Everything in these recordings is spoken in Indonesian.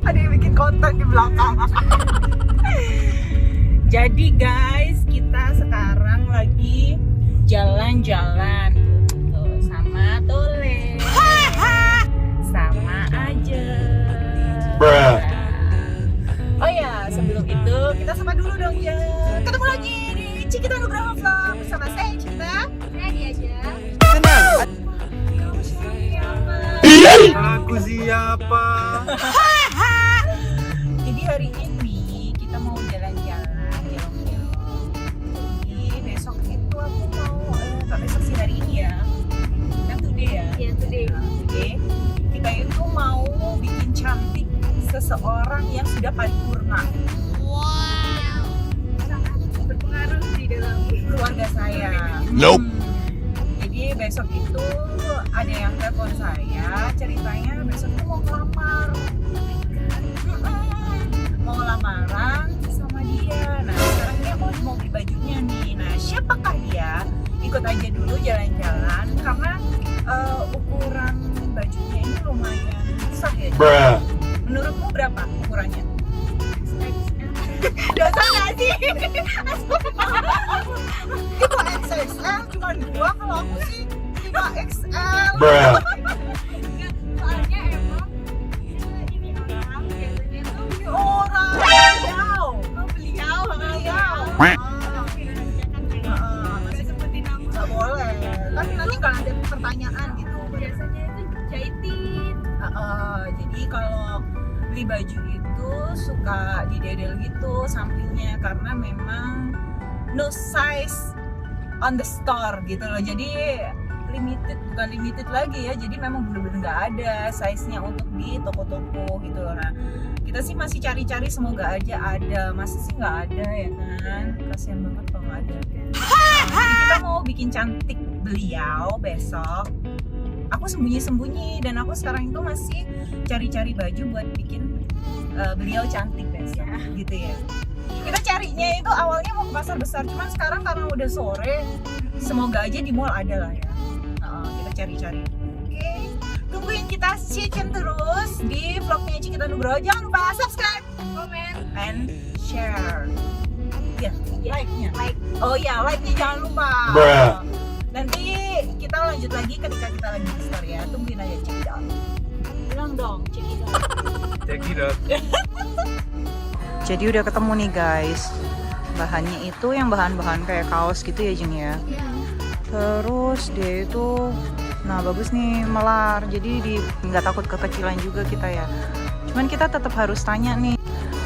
Ada yang bikin konten di belakang. Jadi guys, kita sekarang lagi jalan-jalan tuh sama Tole, sama aja. Oh ya, sebelum itu kita sapa dulu dong ya. Ketemu lagi di Cikita Nugraha Vlog bersama saya Cikita. Saya aja. Kamu siapa? Aku siapa? Jadi hari ini kita mau jalan-jalan, jalan-jalan. Jadi besok itu aku mau, tak besok sih hari ini ya. Kan today ya. Iya, today. Today kita itu mau bikin cantik seseorang yang sudah paripurna. Sangat berpengaruh di dalam Keluarga saya. Nope. Jadi besok itu ada yang telepon saya, ceritanya besok itu mau ngelamar. Mau lamaran sama dia. Nah sekarang ini aku lagi mau beli bajunya nih. Nah siapakah dia? Ikut aja dulu jalan-jalan karena ukuran bajunya ini lumayan susah ya. Menurutmu berapa ukurannya? Dosa nggak sih? Itu XXL cuma 2, kalau aku sih 5XL. soalnya emang ini orang biasanya tuh Ini orang beliau. beliau Masih sebutin nama. Nggak boleh. Kan nanti kalau ada pertanyaan gitu. biasanya itu jahitin. Jadi kalau beli baju itu suka didedel gitu sampingnya karena memang no size on the store gitu loh. Jadi bukan limited lagi ya. Jadi memang benar-benar nggak ada size-nya untuk di toko-toko gitu loh. Nah, kita sih masih cari-cari, semoga aja ada. Masa sih nggak ada ya kan? Kasihan banget kalau nggak ada. Jadi kita mau bikin cantik beliau besok. Aku sembunyi-sembunyi dan aku sekarang itu masih cari-cari baju buat bikin beliau cantik besok gitu ya. Kita carinya itu awalnya mau ke pasar besar, cuman sekarang karena udah sore, semoga aja di mall ada lah ya. Kita cari-cari. Oke, tungguin kita stay tune terus di vlognya Cikita Nugroho. Jangan lupa subscribe, Komen, and share. Ya, like-nya. like. Oh ya, like-nya jangan lupa. Nanti kita lanjut lagi ketika kita lagi di store ya. Tungguin aja Cikita. Bilang dong, cek it out. Check it out. Jadi udah ketemu nih guys. Bahannya itu yang bahan-bahan kayak kaos gitu ya Jeng ya. Iya. Terus dia itu, nah bagus nih melar. Jadi nggak takut kekecilan juga kita ya. Cuman kita tetap harus tanya nih.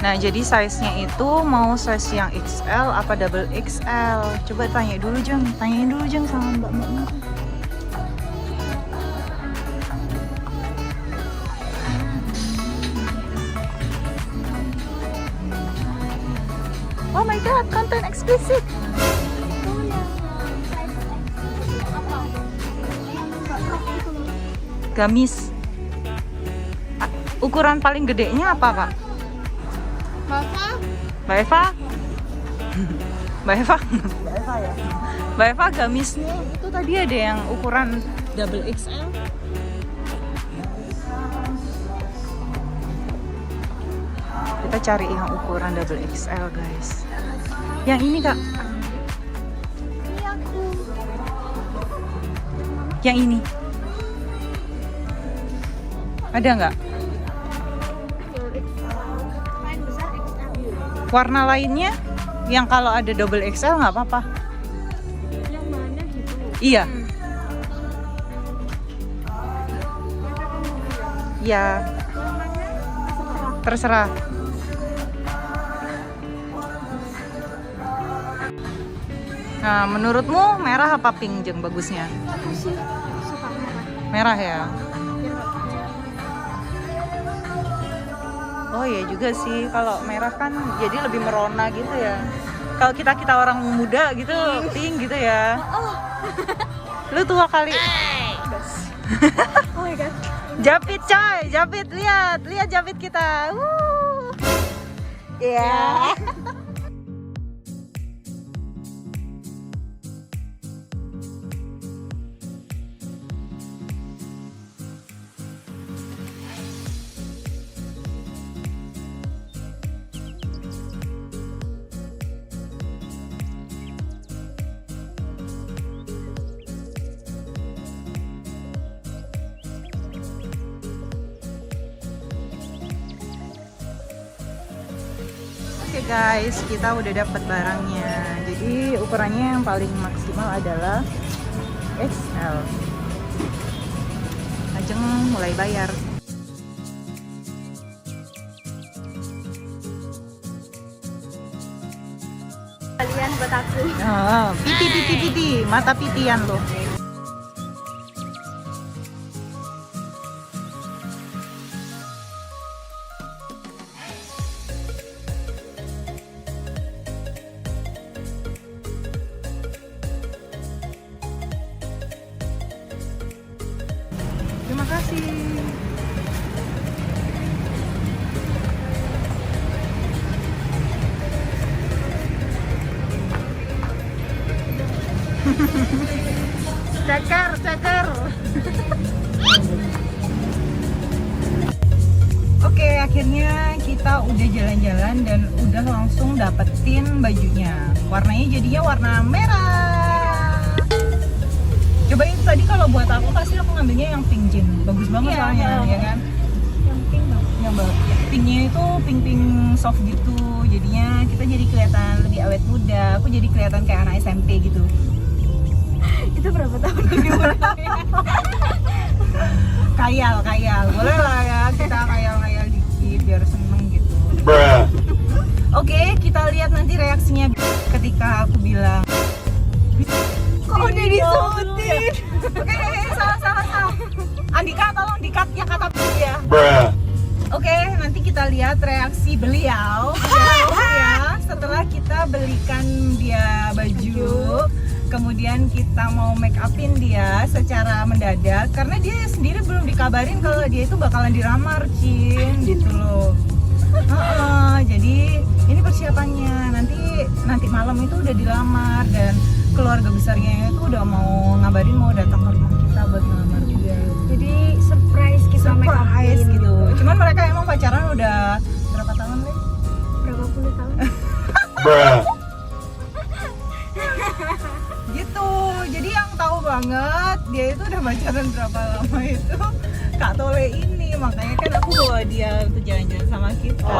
Nah jadi size-nya itu mau size yang XL apa double XL? Coba tanya dulu Jeng. Tanyain dulu Jeng sama mbak-mbaknya. Oh my god, content explicit. Itu yang size apa? Yang nggak crop gitu loh. Gamis. Ukuran paling gedenya apa kak? Maka Mbak Eva? Mbak Eva? Mbak Eva ya? Mbak Eva gamisnya itu tadi ada yang ukuran double XL. Kita cari yang ukuran double XL guys. Yang ini kak? ini aku Yang ini? Ada nggak? main besar XL. Warna lainnya? Yang kalau ada double XL nggak apa-apa? Yang mana gitu? Iya. Yang kamu bilang. Iya. Warnanya Terserah. Nah, menurutmu merah apa pink Jeng bagusnya? aku sih suka Merah merah. ya? Biar nggak pucat. Oh iya juga sih, kalau merah kan jadi lebih merona gitu ya. Kalau kita orang muda gitu, pink gitu ya. Lu tua kali. Oh my god. Japit coy, japit, lihat japit kita. Ya. guys, kita udah dapat barangnya. Jadi ukurannya yang paling maksimal adalah XL. Ajeng mulai bayar. Kalian buat aku. Piti, mata pitian lo. Terima kasih. Ceker. Oke, akhirnya kita udah jalan-jalan dan udah langsung dapetin bajunya. Warnanya jadinya warna merah. Cobain tadi kalau buat aku pasti aku ngambilnya yang pink jean. Bagus banget soalnya, ya kan? Yang pink dong. Yang pinknya itu pink soft gitu. Jadinya kita jadi kelihatan lebih awet muda. Aku jadi kelihatan kayak anak SMP gitu. Itu berapa tahun ini umurnya? Kayal. Boleh lah ya, kita kayal dikit biar seneng gitu. Oke, kita lihat nanti reaksinya ketika aku bilang kok udah disebutin. Oke, salah. Andika tolong di-cut ya kata ya. Oke, nanti kita lihat reaksi beliau ya setelah kita belikan dia baju. Kemudian kita mau make upin dia secara mendadak karena dia sendiri belum dikabarin kalau dia itu bakalan dilamar, Cin, gitu loh. Jadi ini persiapannya, nanti malam itu udah dilamar dan keluarga besarnya itu udah mau ngabarin mau datang ke rumah kita buat ngelamar dia. Jadi surprise kita make upin gitu. Cuman mereka emang pacaran udah berapa tahun deh? Berapa puluh tahun? Gitu. Jadi yang tahu banget dia itu udah pacaran berapa lama itu Kak Tole ini, makanya kan aku bawa dia untuk jalan-jalan sama kita.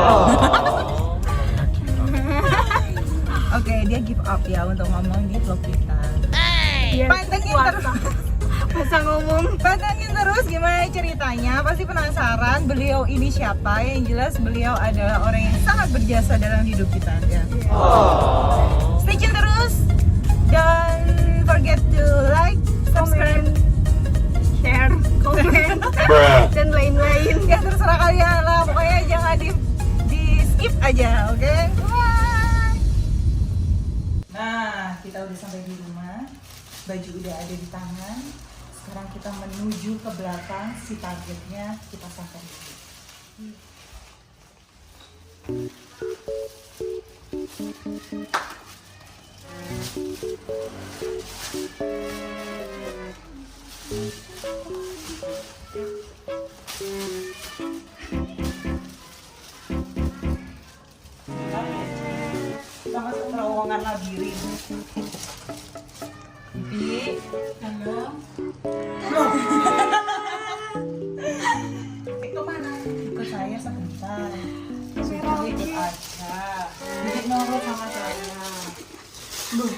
Oke, dia give up ya untuk ngomong di vlog kita. Pantengin terus. Masa ngomong. Pantengin terus gimana ceritanya. Pasti penasaran beliau ini siapa. Yang jelas beliau adalah orang yang sangat berjasa dalam hidup kita ya. Stay tune terus. Don't forget to like, subscribe, Share, komen, dan lain-lain. ya terserah kalian lah. Pokoknya jangan di skip aja, oke? Bye. Nah, kita udah sampai di rumah. Baju udah ada di tangan. Sekarang kita menuju ke belakang si targetnya kita sampai dulu. Kita masuk terowongan labirin. Bibi, halo. Kemana? Ikut saya sebentar. Sudah ikut aja. Bibi nurut sama saya. Loh,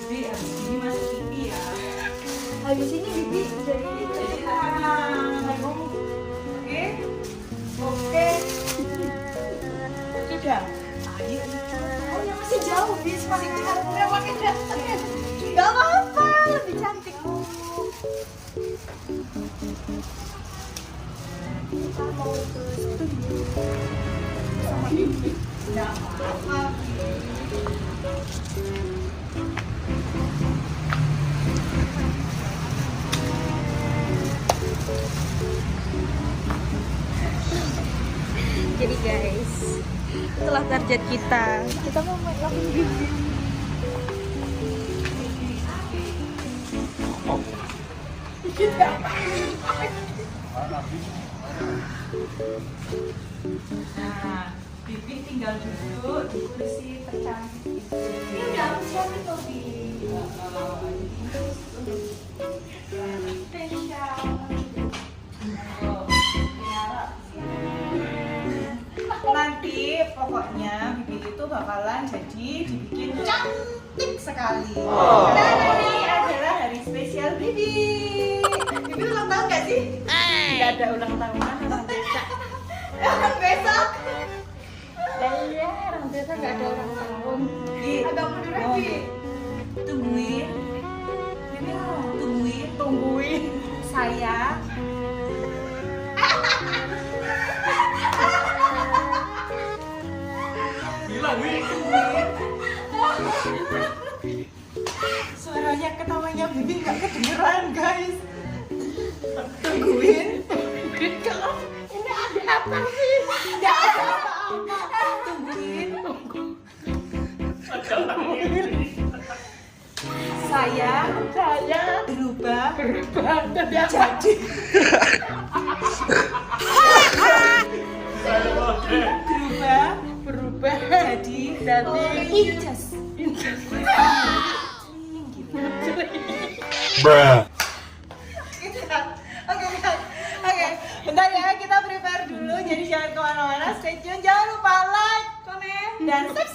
Bibi abis ini masuk TV ya. Habis ini Bibi jadi Oke. Sudah. Ayo. oh ya masih jauh bis masih jauh udah pakai datang ya nggak apa-apa lebih cantik kita mau ke studio sama Bibi Nggak apa-apa. jadi guys itulah target kita mau make upin Bibi Nah, Bibi tinggal duduk di kursi tercantik itu. ini udah aku siapin tuh Bibi Nanti pokoknya Bibi itu bakalan jadi dibikin cantik sekali. Dan ini adalah hari spesial Bibi. Bibi ulang tahun gak sih? Nggak ada ulang tahunan orang desa. Orang besok. Iya, orang desa nggak ada ulang tahun. Agak mundur lagi. Tungguin. Bibi tungguin saya. Bilang, Wi. Suaranya ketawanya Bibi nggak kedengeran guys. Tungguin. Ini ada apa sih? Nggak ada apa-apa. Tungguin. Saya berubah jadi berubah jadi inces. Bruh. Gitu kan? Oke, bentar ya, kita prepare dulu. Jadi jangan kemana-mana, stay tune. Jangan lupa like, comment, dan subscribe.